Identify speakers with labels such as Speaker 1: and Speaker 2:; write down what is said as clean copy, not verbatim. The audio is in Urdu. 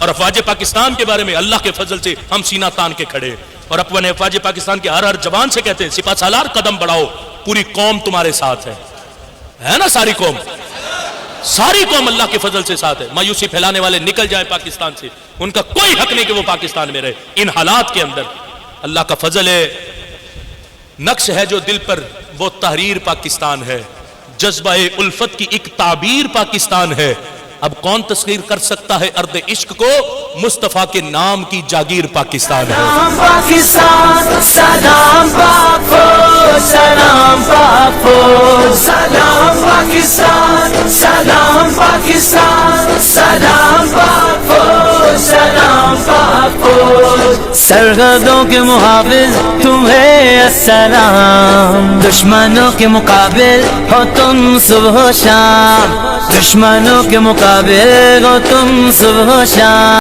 Speaker 1: اور افواج پاکستان کے بارے میں اللہ کے فضل سے ہم سینہ تان کے کھڑے اور اپنے افواج پاکستان کے ہر جوان سے کہتے ہیں سپہ سالار قدم بڑھاؤ، پوری قوم تمہارے ساتھ ہے نا؟ ساری قوم اللہ کے فضل سے ساتھ ہے۔ مایوسی پھیلانے والے نکل جائیں پاکستان سے، ان کا کوئی حق نہیں کہ وہ پاکستان میں رہے۔ ان حالات کے اندر اللہ کا فضل ہے، نقش ہے جو دل پر وہ تحریر پاکستان ہے، جذبہ الفت کی ایک تعبیر پاکستان ہے۔ اب کون تسخیر کر سکتا ہے ارض عشق کو؟ مصطفیٰ کے نام کی جاگیر پاکستان ہے۔
Speaker 2: سلام پاکستان، سلام پاک فوج، سلام پاک فوج، سلام پاکستان، سلام پاکستان، سلام پاک فوج، سلام پاک فوج۔ سرحدوں کے محافظ تمہیں السلام، دشمنوں کے مقابل ہو تم صبح و شام، دشمنوں کے مقابل ہو تم صبح و شام۔